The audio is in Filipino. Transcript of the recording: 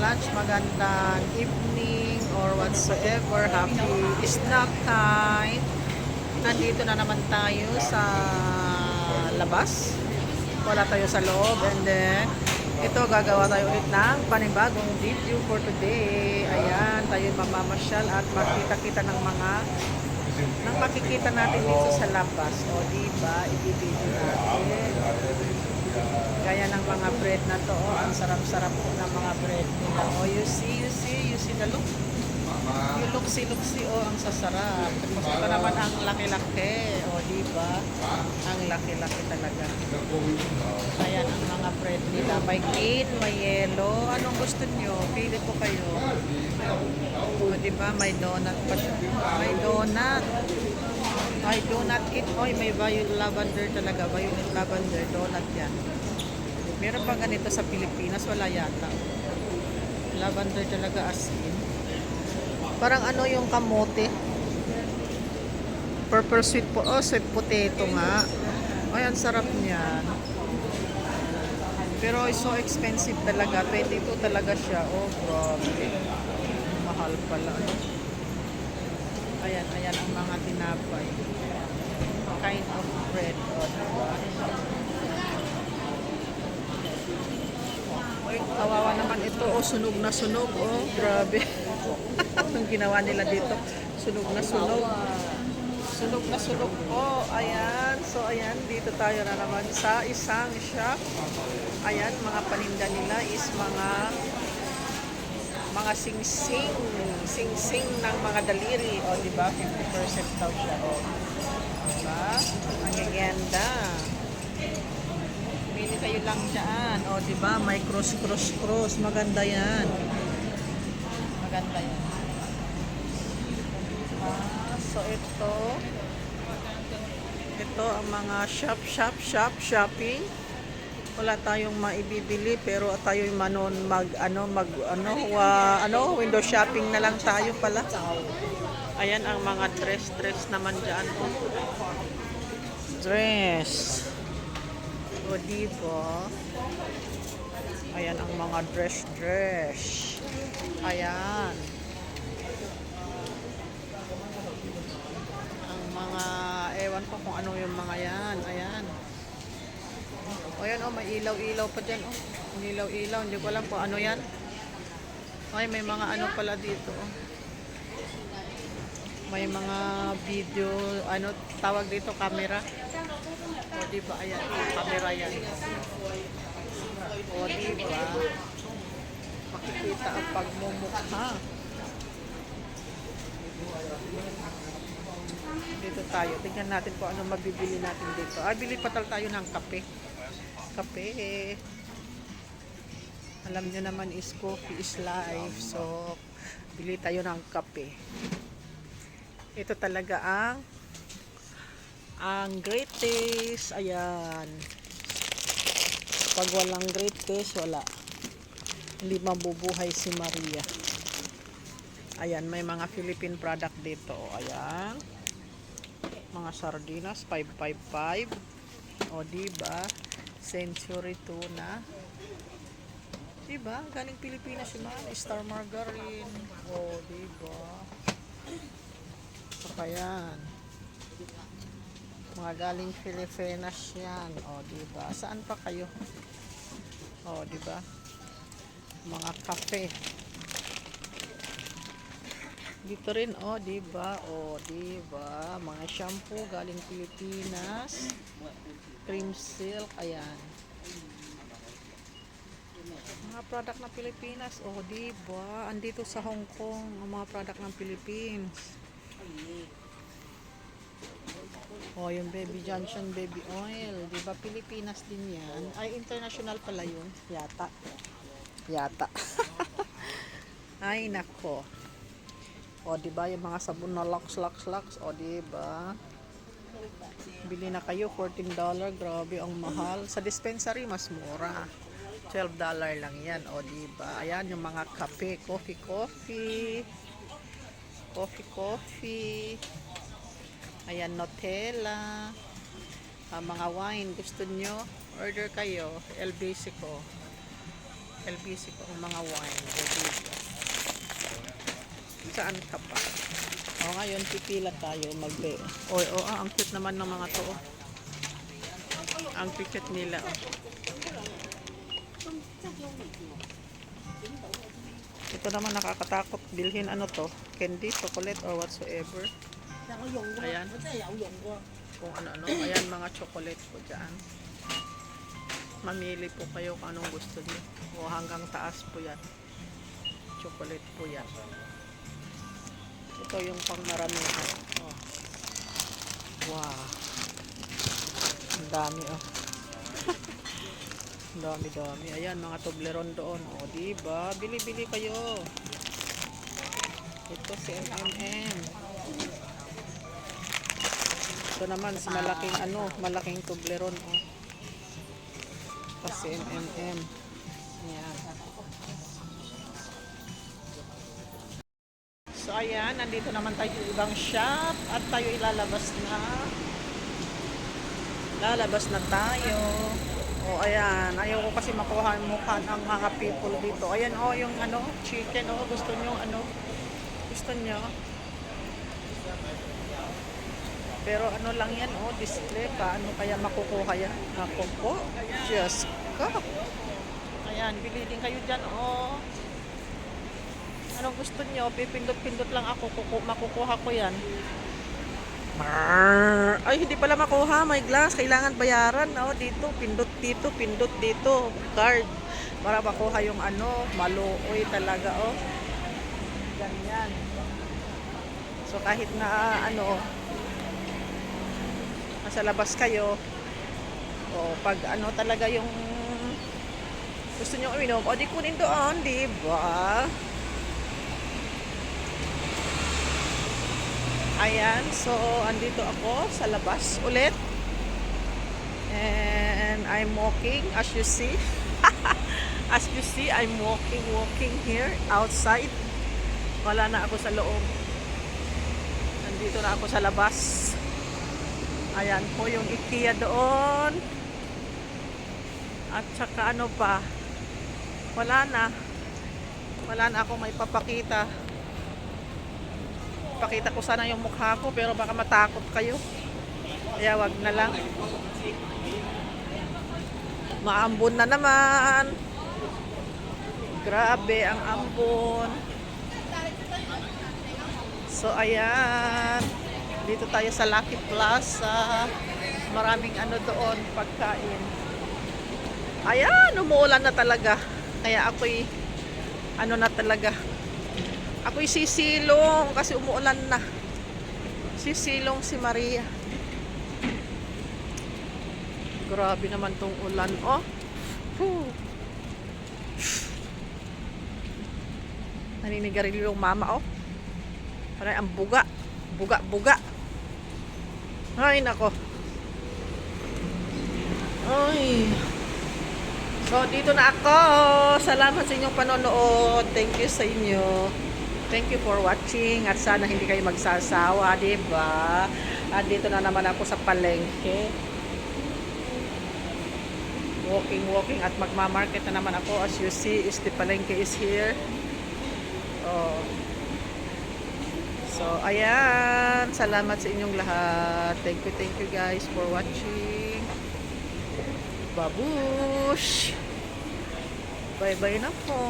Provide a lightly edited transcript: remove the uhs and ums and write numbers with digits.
lunch, magandang evening, or whatsoever. Happy snack time. Nandito na naman tayo sa labas. Wala tayo sa loob. And then, ito, gagawa tayo ulit ng panibagong video for today. Ayan, tayo mamamasyal at makita-kita ng mga makikita natin dito sa labas. O, diba? I-video natin. Gaya ng mga bread na to. Oh, ang sarap-sarap po ng mga bread nila. Oh, you see the look. You look-see, oh, ang sasarap. Ito naman ang laki-laki. O, diba? Ang laki-laki talaga. Ayan ang mga bread nila. May green, may yellow. Anong gusto nyo? Pili po kayo. O, diba? May donut pa siya. May donut. Ay, donut it. Oy, may violet lavender talaga. Violet lavender. Donut yan. Meron pa ganito sa Pilipinas. Wala yata. Lavender talaga as in. Parang ano yung kamote. Purple sweet po. Oh, sweet potato nga. Ay, ang sarap niyan. Pero so expensive talaga. 22 talaga siya. Oh, grabe. Mahal pala. Ayan ang mga tinapay. Kind of bread. O, diba? Uy, kawawa naman ito. O, sunog na sunog. O, grabe. Ang ginawa nila dito. Sunog na sunog. Sunog na sunog po. Ayan. So, ayan. Dito tayo na naman sa isang shop. Ayan, mga paninda nila is mga sing-sing. Sing-sing ng mga daliri. O, diba? 50% daw siya. O, diba? Ang gaganda. Pili kayo lang dyan. O, diba? May cross. Maganda yan. Maganda yan. So, ito ang mga shopping. Wala tayong maibibili pero tayo'y window shopping na lang tayo pala. Ayan ang mga dress naman diyan. Dress. O, diba? Ayan ang mga dress. Ayan. Ang mga ewan ko kung ano yung mga yan. Ayan. O yan, oh, may ilaw-ilaw pa dyan, oh. May ilaw-ilaw, hindi ko alam kung ano yan. Ay, may mga ano pala dito, oh. May mga video, ano, tawag dito, camera. O, diba, ayan, camera yan. O, diba, makikita ang pagmumukha. Dito tayo, tingnan natin kung ano mabibili natin dito. Bili pa tayo ng kape. Alam nyo naman is coffee is life. So, bili tayo ng kape. Ito talaga ang great taste. Ayan. Pag walang great taste, wala. Hindi mabubuhay si Maria. Ayan, may mga Philippine product dito. Ayan. Mga sardinas, 555. O, diba? Century tuna. Diba? Galing Pilipinas yun. Star margarine. O, diba? So, yan. Mga galing Pilipinas yan. O, diba? Saan pa kayo? O, diba? Mga kape. Dito rin, o, diba? O, diba? Mga shampoo galing Pilipinas. Cream silk, ayan. Mga product ng Pilipinas, oh, diba? Andito sa Hong Kong, ang mga product ng Philippines. Oh, yung Baby Johnson baby oil, diba? Pilipinas din yan. Ay, international pala yun. Yata. Ay, nako. Oh, diba? Yung mga sabon na Lux. Oh, diba? Bili na kayo, $14. Grabe, ang mahal. Sa dispensary, mas mura. $12 lang yan. O, diba? Ayan, yung mga kape. Coffee. Ayan, Nutella. Mga wine. Gusto nyo? Order kayo. El Basico. LBC po ang mga wine. O, dito. Saan ka pa? O, ngayon, pipila tayo magbe. Ang cute naman ng mga to. Ang cute nila. Ito naman nakakatakot bilhin ano to, candy, chocolate or whatsoever. Ayan. Kung ano-ano. Ayan mga chocolate po dyan. Mamili po kayo kung anong gusto niyo. O hanggang taas po yan. Chocolate po yan. Ito yung pang maramihan. Oh. Wow. Ang dami oh. Ang dami-dami. Ayan mga Toblerone doon. O diba? Bili-bili kayo. Ito si M&M. Ito naman si malaking ano, malaking Toblerone oh. Kasi M&M. Ayan. So ayan, nandito naman tayo sa ibang shop at tayo ilalabas na. Lalabas na tayo. O ayan, ayaw ko kasi makuha ang mukha ng mga people dito. Ayan oh, yung ano, chicken oh, gusto nyo ano? Gusto nyo? Pero ano lang yan oh, display pa. Ano kaya makukuha yan? Ako po. Diyos ko. Ayan, bili din kayo dyan oh. Anong gusto nyo? Pipindot-pindot lang ako. Makukuha ko yan. Ay, hindi pala makuha. My glass. Kailangan bayaran. Oh, dito. Pindot dito. Pindot dito. Card. Para makuha yung ano. Maluoy talaga. Oh. Ganyan. So, kahit na ano, nasa labas kayo. O, pag ano talaga yung gusto nyo uminom. O, di kunin doon. Diba? Ayan, so andito ako sa labas ulit. And I'm walking as you see. As you see, I'm walking here outside. Wala na ako sa loob. Nandito na ako sa labas. Ayan po yung IKEA doon. At saka ano pa? Wala na. Wala na akong may papakita. Pakita ko sana yung mukha ko pero baka matakot kayo. Kaya wag na lang. Maambon na naman. Grabe ang ambon. So ayan. Dito tayo sa Lucky Plaza. Maraming ano doon, pagkain. Ayan, umuulan na talaga. Kaya ako'y ano na talaga. Ako'y sisilong kasi umuulan na. Sisilong si Maria. Grabe naman tong ulan. Oh. Naninigarilyo yung mama oh. Parang ang buga. Buga. Ay nako. Ay. So dito na ako. Salamat sa inyong panonood. Thank you sa inyo. Thank you for watching at sana hindi kayo magsasawa, diba? At dito na naman ako sa palengke. Walking at magmamarket na naman ako. As you see, the palengke is here. Oh. So, ayan. Salamat sa inyong lahat. Thank you guys for watching. Babush! Bye-bye na po.